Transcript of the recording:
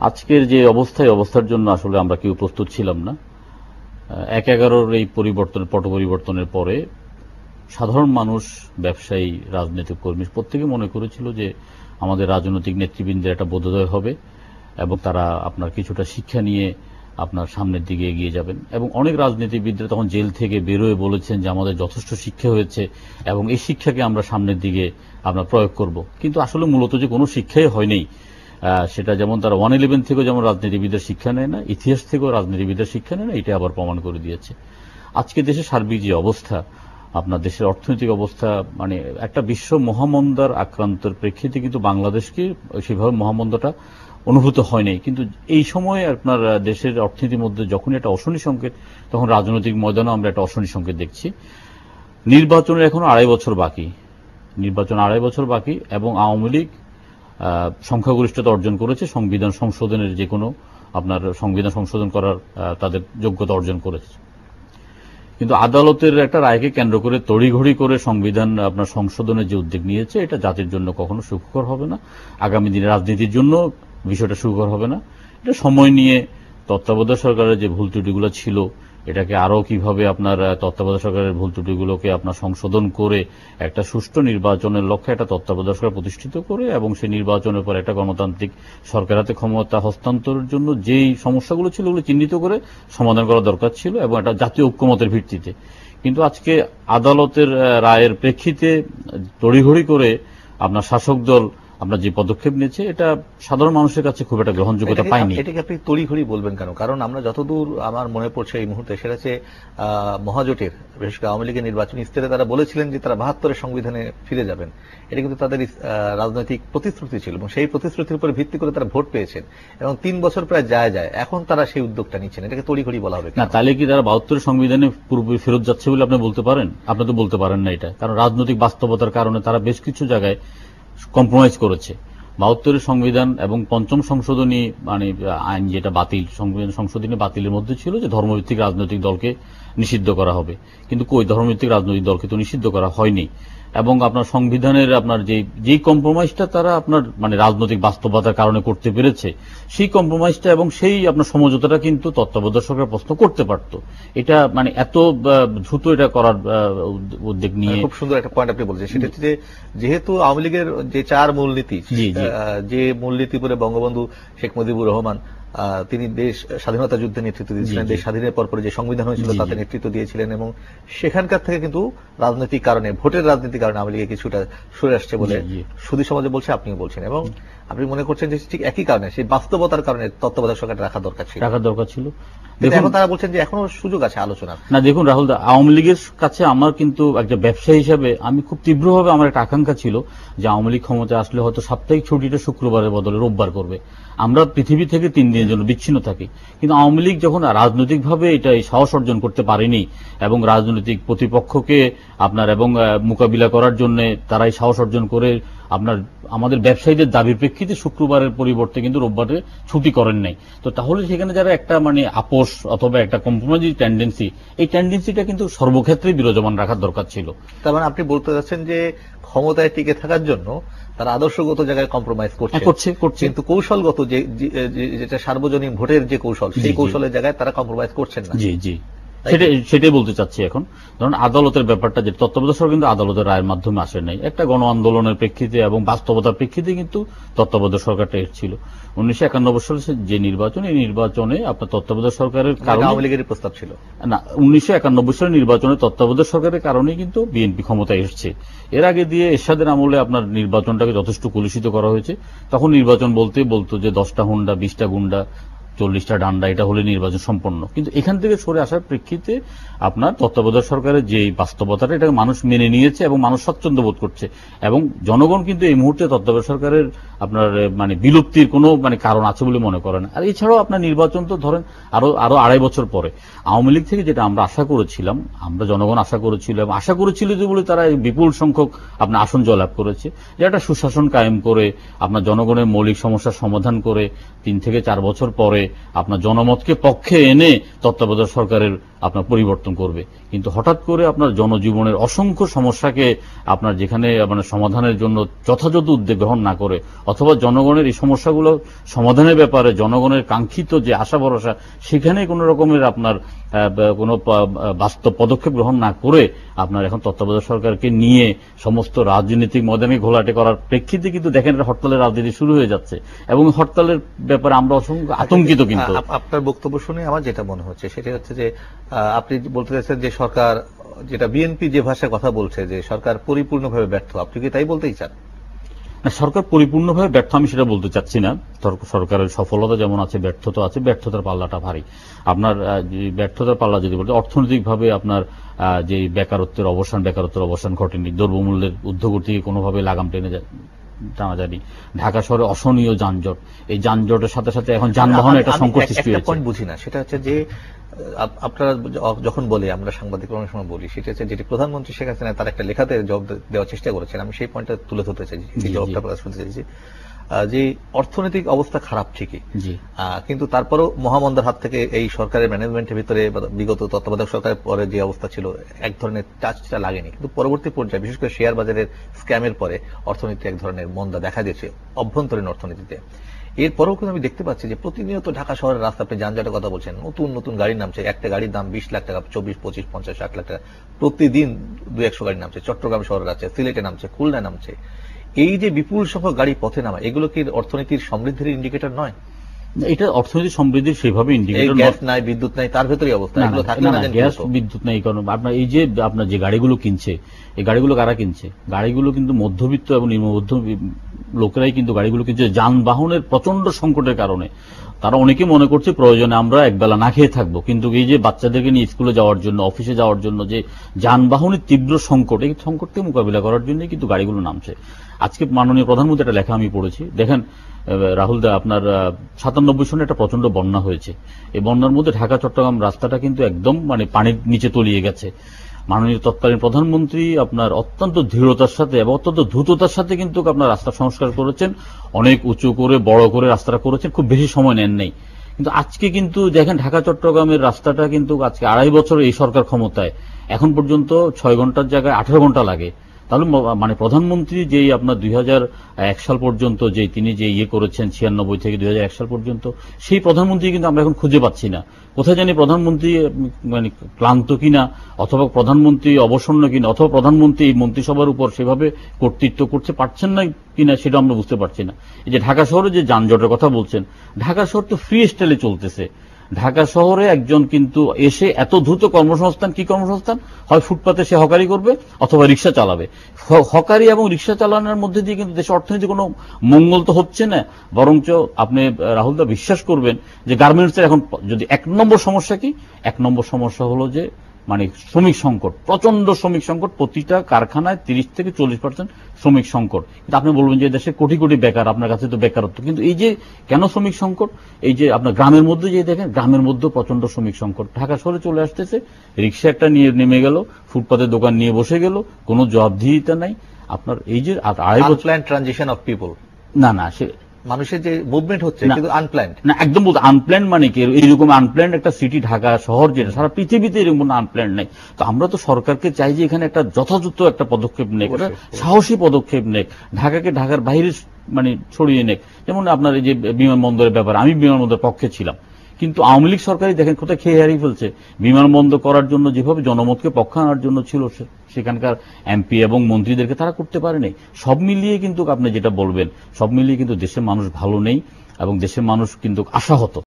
আজকের যে অবস্থার জন্য আসলে আমরা কেউ প্রস্তুত ছিলাম না। ১/১১ এই পট পরিবর্তনের পরে সাধারণ মানুষ, ব্যবসায়ী, রাজনৈতিক কর্মী প্রত্যেকে মনে করেছিল যে আমাদের রাজনৈতিক নেতৃবৃন্দের একটা বোধোদয় হবে এবং তারা আপনার কিছুটা শিক্ষা নিয়ে আপনার সামনের দিকে এগিয়ে যাবেন। এবং অনেক রাজনীতিবিদরা তখন জেল থেকে বেরোয় বলেছেন যে আমাদের যথেষ্ট শিক্ষা হয়েছে এবং এই শিক্ষাকে আমরা সামনের দিকে আমরা প্রয়োগ করব। কিন্তু আসলে মূলত যে কোনো শিক্ষাই হয়নি, সেটা যেমন তারা 1/11 থেকেও যেমন রাজনীতিবিদের শিক্ষা নেয় না, ইতিহাস থেকেও রাজনীতিবিদের শিক্ষা নেয় না, এটা আবার প্রমাণ করে দিয়েছে। আজকে দেশের সার্বিক যে অবস্থা, আপনার দেশের অর্থনৈতিক অবস্থা, মানে একটা বিশ্ব মহামন্দার আক্রান্তের প্রেক্ষিতে কিন্তু বাংলাদেশকে সেভাবে মহামন্দাটা অনুভূত হয়নি। কিন্তু এই সময়ে আপনার দেশের অর্থনীতির মধ্যে যখনই একটা অশনি সংকেত, তখন রাজনৈতিক ময়দানেও আমরা একটা অশনি সংকেত দেখছি। নির্বাচনের এখনো 2.5 বছর বাকি এবং আওয়ামী লীগ সংখ্যাগরিষ্ঠতা অর্জন করেছে, সংবিধান সংশোধনের যে কোনো আপনার সংবিধান সংশোধন করার তাদের যোগ্যতা অর্জন করেছে। কিন্তু আদালতের একটা রায়কে কেন্দ্র করে তড়িঘড়ি করে সংবিধান আপনার সংশোধনের যে উদ্যোগ নিয়েছে, এটা জাতির জন্য কখনো সুখকর হবে না, আগামী দিনে রাজনীতির জন্য বিষয়টা সুখকর হবে না। এটা সময় নিয়ে তত্ত্বাবধায়ক সরকারের যে ভুল ত্রুটিগুলো ছিল, এটাকে আরো কিভাবে আপনার তত্ত্বাবধায়ক সরকারের ভুল ত্রুটিগুলোকে আপনার সংশোধন করে একটা সুষ্ঠু নির্বাচনের লক্ষ্যে একটা তত্ত্বাবধায়ক সরকার প্রতিষ্ঠিত করে এবং সেই নির্বাচনের পর একটা গণতান্ত্রিক সরকার হাতে ক্ষমতা হস্তান্তরের জন্য যেই সমস্যাগুলো ছিল ওগুলো চিহ্নিত করে সমাধান করা দরকার ছিল এবং একটা জাতীয় ঐক্যমতের ভিত্তিতে। কিন্তু আজকে আদালতের রায়ের প্রেক্ষিতে তড়িঘড়ি করে আপনার শাসক দল আপনার যে পদক্ষেপ নিয়েছে, এটা সাধারণ মানুষের কাছে খুব একটা গ্রহণযোগ্যতা পায়নি। এটাকে আপনি তড়িঘড়ি বলবেন কেন? কারণ আমরা যতদূর আমার মনে পড়ছে এই মুহূর্তে, সেটা হচ্ছে মহাজোটের, বিশেষ করে আওয়ামী লীগের নির্বাচনী ইস্তেহারে তারা বলেছিলেন যে তারা 72-এর সংবিধানে ফিরে যাবেন। এটা কিন্তু তাদের রাজনৈতিক প্রতিশ্রুতি ছিল এবং সেই প্রতিশ্রুতির উপর ভিত্তি করে তারা ভোট পেয়েছেন এবং 3 বছর প্রায় যায়, এখন তারা সেই উদ্যোগটা নিচ্ছেন। এটাকে তড়িঘড়ি বলা হবে না? তাহলে কি তারা 72-এর সংবিধানে পুরোপুরি ফেরত যাচ্ছে বলে আপনি বলতে পারেন? আপনি তো বলতে পারেন না এটা, কারণ রাজনৈতিক বাস্তবতার কারণে তারা বেশ কিছু জায়গায় কম্প্রোমাইজ করেছে। 72-এর সংবিধান এবং 5ম সংশোধনী মানে আইন যেটা বাতিল, সংবিধান সংশোধনী বাতিলের মধ্যে ছিল যে ধর্মভিত্তিক রাজনৈতিক দলকে নিষিদ্ধ করা হবে, কিন্তু কই ধর্মভিত্তিক রাজনৈতিক দলকে তো নিষিদ্ধ করা হয়নি। এবং আপনার সংবিধানের আপনার যেই কম্প্রোমাইজটা তারা আপনার মানে রাজনৈতিক বাস্তবতার কারণে করতে পেরেছে, সেই কম্প্রোমাইজটা এবং সেই আপনার সমঝোতাটা কিন্তু তত্ত্বাবধায়ক সরকার প্রশ্ন করতে পারত। এটা মানে এত দ্রুত এটা করার উদ্যোগ নিয়ে খুব সুন্দর একটা পয়েন্ট আপনি বলছেন। সেটা হচ্ছে যে যেহেতু আওয়ামী লীগের যে 4 মূলনীতি, যে মূলনীতি বলে বঙ্গবন্ধু শেখ মুজিবুর রহমান তিনি দেশ স্বাধীনতা যুদ্ধে নেতৃত্ব দিয়েছিলেন, দেশ স্বাধীনের পর যে সংবিধান হয়েছিল তাতে নেতৃত্ব দিয়েছিলেন এবং সেখানকার থেকে কিন্তু রাজনৈতিক কারণে, ভোটের রাজনীতির কারণে আওয়ামী লীগে কিছুটা সরে আসছে বলে সুধী সমাজে বলছে, আপনিও বলছেন। এবং আপনি মনে করছেন যে ঠিক একই কারণে, সেই বাস্তবতার কারণে তত্ত্বাবধায়ক সরকার রাখা দরকার ছিল। এখন তারা বলছেন যে এখনো সুযোগ আছে আলোচনার। না, দেখুন রাহুল দা, আওয়ামী লীগের কাছে আমার কিন্তু একটা ব্যবসায়ী হিসাবে আমি খুব তীব্রভাবে আমার একটা আকাঙ্ক্ষা ছিল যে আওয়ামী লীগ ক্ষমতায় আসলে হয়তো সাপ্তাহিক ছুটিটা শুক্রবারের বদলে রোববার করবে, আমরা পৃথিবী থেকে 3 দিনের জন্য বিচ্ছিন্ন থাকি। কিন্তু আওয়ামী লীগ যখন রাজনৈতিকভাবে এটা সাহস অর্জন করতে পারেনি এবং রাজনৈতিক প্রতিপক্ষকে আপনার এবং মোকাবিলা করার জন্য তারাই সাহস অর্জন করে আপনার আমাদের ব্যবসায়ীদের দাবির প্রেক্ষিতে শুক্রবারের পরিবর্তে কিন্তু রোববারে ছুটি করেন নাই। তো তাহলে সেখানে যারা একটা মানে আপোষ অথবা একটা কম্প্রোমাইজ টেন্ডেন্সি, এই টেন্ডেন্সিটা কিন্তু সর্বক্ষেত্রে বিরাজমান রাখার দরকার ছিল। তার মানে আপনি বলতে চাচ্ছেন যে ক্ষমতায় টিকে থাকার জন্য তারা আদর্শগত জায়গায় কম্প্রোমাইজ করছে, কিন্তু কৌশলগত যেটা সার্বজনীন ভোটের যে কৌশল, সেই কৌশলের জায়গায় তারা কম্প্রোমাইজ করছেন না। জি, সেটাই বলতে চাচ্ছি। এখন ধরুন আদালতের ব্যাপারটা, যে তত্ত্বাবধায়ক সরকার কিন্তু আদালতের রায়ের মাধ্যমে আসে নাই, একটা গণ আন্দোলনের প্রেক্ষিতে এবং বাস্তবতার প্রেক্ষিতে কিন্তু তত্ত্বাবধায়ক সরকারটা এসেছিল। 1991 সালে যে নির্বাচন, এই নির্বাচনে আপনার তত্ত্বাবধায়ক সরকারের কারণে আওয়ামী লীগের প্রস্তাব ছিল না, 1991 সালের নির্বাচনে তত্ত্বাবধায়ক সরকারের কারণে কিন্তু বিএনপি ক্ষমতায় এসছে। এর আগে দিয়ে এরশাদের আমলে আপনার নির্বাচনটাকে যথেষ্ট কলুষিত করা হয়েছে। তখন নির্বাচন বলতো যে 10টা হুন্ডা, 20টা গুন্ডা, 40টা ডান্ডা, এটা হলে নির্বাচন সম্পন্ন। কিন্তু এখান থেকে সরে আসার প্রেক্ষিতে আপনার তত্ত্বাবধায়ক সরকারের যে বাস্তবতাটা, এটাকে মানুষ মেনে নিয়েছে এবং মানুষ স্বচ্ছন্দ বোধ করছে এবং জনগণ কিন্তু এই মুহূর্তে তত্ত্বাবধায়ক সরকারের আপনার মানে বিলুপ্তির কোনো মানে কারণ আছে বলে মনে করে না। আর এছাড়াও আপনার নির্বাচন তো ধরেন আরো 2.5 বছর পরে। আওয়ামী লীগ থেকে যেটা আমরা আশা করেছিলাম, আমরা জনগণ আশা করেছিল যে বলে তারা বিপুল সংখ্যক আপনার আসন জয়লাভ করেছে, যে একটা সুশাসন কায়েম করে আপনার জনগণের মৌলিক সমস্যার সমাধান করে 3 থেকে 4 বছর পরে আপনার জনমতকে পক্ষে এনে তত্ত্বাবধায়ক সরকারের আপনার পরিবর্তন করবে। কিন্তু হঠাৎ করে আপনার জনজীবনের অসংখ্য সমস্যাকে আপনার যেখানে মানে সমাধানের জন্য যথাযথ উদ্যোগ গ্রহণ না করে, অথবা জনগণের এই সমস্যাগুলো সমাধানের ব্যাপারে জনগণের কাঙ্ক্ষিত যে আশা ভরসা সেখানে কোন রকমের আপনার কোন বাস্তব পদক্ষেপ গ্রহণ না করে আপনার এখন তত্ত্বাবধায়ক সরকারকে নিয়ে সমস্ত রাজনৈতিক ময়দানে ঘোলাটে করার প্রেক্ষিতে কিন্তু দেখেন হরতালের রাজনীতি শুরু হয়ে যাচ্ছে, এবং হরতালের ব্যাপারে আমরা অসংখ্য আতঙ্কিত। কিন্তু আপনার বক্তব্য শুনে আমার যেটা মনে হচ্ছে সেটা হচ্ছে যে আপনি বলতে চাইছেন যে সরকার, যেটা বিএনপি যে ভাষায় কথা বলছে যে সরকার পরিপূর্ণভাবে ব্যর্থ, আপনি কি তাই বলতেই চান? সরকার পরিপূর্ণভাবে ব্যর্থ আমি সেটা বলতে চাচ্ছি না। সরকারের সফলতা যেমন আছে, ব্যর্থতা আছে, ব্যর্থতার পাল্লাটা ভারী। আপনার ব্যর্থতার পাল্লা যদি বলতে অর্থনৈতিকভাবে আপনার যে বেকারত্বের অবসান ঘটেনি, দ্রব্যমূল্যের ঊর্ধ্বগতিকে কোনোভাবে লাগাম টেনে টানা যায়নি। ঢাকা শহরে অসহনীয় যানজট, এই যানজটের সাথে সাথে এখন যানবাহনের একটা সংকট সৃষ্টি হয়েছে। পয়েন্ট বুঝি না, সেটা হচ্ছে যে আপনারা যখন বলি, আমরা সাংবাদিক অনেক সময় বলি, সেটা হচ্ছে যেটি প্রধানমন্ত্রী শেখ হাসিনা তার একটা লেখাতে জবাব দেওয়ার চেষ্টা করেছেন, আমি সেই পয়েন্টটা তুলে ধরতে চাইছি, সেই জবাবটা প্রকাশ করতে চাইছি যে অর্থনৈতিক অবস্থা খারাপ ঠিকই, কিন্তু তারপরও মহামন্দার হাত থেকে এই সরকারের ম্যানেজমেন্টের ভিতরে বিগত তত্ত্বাবধায়ক সরকারের পরে যে অবস্থা ছিল এক ধরনের টাচটা লাগেনি, কিন্তু পরবর্তী পর্যায়ে বিশেষ করে শেয়ার বাজারের স্ক্যামের পরে অর্থনীতি এক ধরনের মন্দা দেখা দিয়েছে অভ্যন্তরীণ অর্থনীতিতে। এরপরেও কিন্তু আমি দেখতে পাচ্ছি যে প্রতিনিয়ত ঢাকা শহরের রাস্তা, আপনি যানজটের কথা বলছেন, নতুন নতুন গাড়ি নামছে, একটা গাড়ির দাম 20 লাখ টাকা, 24, 25, 50, 60 লাখ টাকা প্রতিদিন 200-100 গাড়ি নামছে। চট্টগ্রাম শহরে আছে, সিলেটে নামছে, খুলনায় নামছে। এই যে বিপুল সংখ্যক গাড়ি পথে নামা, এগুলো কি অর্থনীতির সমৃদ্ধির ইন্ডিকেটর নয়? এটা অর্থনৈতিক সমৃদ্ধির সেভাবে ইন্ডিকেটর। গ্যাস নাই, বিদ্যুৎ নাই, তার ভেতরেই অবস্থা। এগুলো থাকলে না, গ্যাস বিদ্যুৎ নাই। কারণ আপনার এই যে আপনার যে গাড়িগুলো কিনছে, এই গাড়িগুলো কারা কিনছে? গাড়িগুলো কিন্তু মধ্যবিত্ত এবং নিম্নমধ্য লোকেরাই কিন্তু গাড়িগুলো কিনছে। যানবাহনের প্রচন্ড সংকটের কারণে তারা অনেকে মনে করছে প্রয়োজনে আমরা একবেলা না খেয়ে থাকবো, কিন্তু এই যে বাচ্চাদেরকে নিয়ে স্কুলে যাওয়ার জন্য, অফিসে যাওয়ার জন্য যে যানবাহনের তীব্র সংকট, এই সংকটকে মোকাবিলা করার জন্য কিন্তু গাড়িগুলো নামছে। আজকে মাননীয় প্রধানমন্ত্রী একটা লেখা আমি পড়েছি, দেখেন রাহুল দা, আপনার 97 সনে একটা প্রচন্ড বন্যা হয়েছে। এই বন্যার মধ্যে ঢাকা চট্টগ্রাম রাস্তাটা কিন্তু একদম মানে পানির নিচে তলিয়ে গেছে। মাননীয় তৎকালীন প্রধানমন্ত্রী আপনার অত্যন্ত দৃঢ়তার সাথে এবং অত্যন্ত দ্রুততার সাথে কিন্তু আপনার রাস্তা সংস্কার করেছেন, অনেক উঁচু করে বড় করে রাস্তাটা করেছেন, খুব বেশি সময় নেন নেই। কিন্তু আজকে কিন্তু দেখেন ঢাকা চট্টগ্রামের রাস্তাটা কিন্তু আজকে 2.5 বছর এই সরকার ক্ষমতায়, এখন পর্যন্ত 6 ঘন্টার জায়গায় 18 ঘন্টা লাগে। তাহলে মানে প্রধানমন্ত্রী যেই আপনার 2001 সাল পর্যন্ত যে তিনি যে ইয়ে করেছেন, 96 থেকে 2001 সাল পর্যন্ত, সেই প্রধানমন্ত্রী কিন্তু আমরা এখন খুঁজে পাচ্ছি না। কোথায় জানি প্রধানমন্ত্রী মানে ক্লান্ত কিনা, অথবা প্রধানমন্ত্রী অবসন্ন কিনা, অথবা প্রধানমন্ত্রী এই মন্ত্রিসভার উপর সেভাবে কর্তৃত্ব করতে পারছেন না কিনা, সেটা আমরা বুঝতে পারছি না। এই যে ঢাকা শহরে যে যানজটের কথা বলছেন, ঢাকা শহর তো ফ্রি স্টাইলে চলতেছে। ঢাকা শহরে একজন কিন্তু এসে এত দ্রুত কর্মসংস্থান, কি কর্মসংস্থান, হয় ফুটপাতে সে হকারি করবে অথবা রিক্সা চালাবে। হকারি এবং রিক্সা চালানোর মধ্যে দিয়ে কিন্তু দেশের অর্থনীতি কোনো মঙ্গল তো হচ্ছে না, বরঞ্চ আপনি রাহুলদা বিশ্বাস করবেন যে গার্মেন্টসের এখন যদি 1 নম্বর সমস্যা কি, 1 নম্বর সমস্যা হলো যে মানে শ্রমিক সংকট, প্রচন্ড শ্রমিক সংকট। প্রতিটা কারখানায় 30 থেকে 40% শ্রমিক সংকট। কিন্তু আপনি বলবেন যে দেশে কোটি কোটি বেকার, আপনার কাছে তো বেকারত্ব। কিন্তু এই যে কেন শ্রমিক সংকট, এই যে আপনার গ্রামের মধ্যে যে দেখেন, গ্রামের মধ্যে প্রচন্ড শ্রমিক সংকট। ঢাকা শহরে চলে আসতেছে, রিক্সা একটা নিয়ে নেমে গেল, ফুটপাতের দোকান নিয়ে বসে গেল, কোনো জবাবদিহিতা নাই। আপনার এই যে 2.5 বছর ট্রানজিশন অফ পিপল, না সে মানুষের যে মুভমেন্ট হচ্ছে কিন্তু আনপ্ল্যান্ড না, একদম বলতে আনপ্ল্যান্ড মানে কি, এইরকম আনপ্ল্যান্ড একটা সিটি ঢাকা শহর যেটা সারা পৃথিবীতে এরকম আনপ্ল্যান্ড নেই। তো আমরা তো সরকারকে চাই যে এখানে একটা যথাযথ একটা পদক্ষেপ নেক, সাহসী পদক্ষেপ নেক, ঢাকাকে ঢাকার বাইরে মানে ছড়িয়ে নেক। যেমন আপনার এই যে বিমানবন্দরের ব্যাপারে, আমি বিমানবন্দরের পক্ষে ছিলাম, কিন্তু আওয়ামী লীগ সরকারই দেখেন কোথায় খেয়ে হারিয়ে ফেলছে। বিমানবন্দর করার জন্য যেভাবে জনমতকে পক্ষে আনার জন্য ছিল, সেখানকার এমপি এবং মন্ত্রীদেরকে তারা করতে পারেনি। সব মিলিয়ে কিন্তু আপনি যেটা বলবেন, সব মিলিয়ে কিন্তু দেশের মানুষ ভালো নেই এবং দেশের মানুষ কিন্তু আশাহত।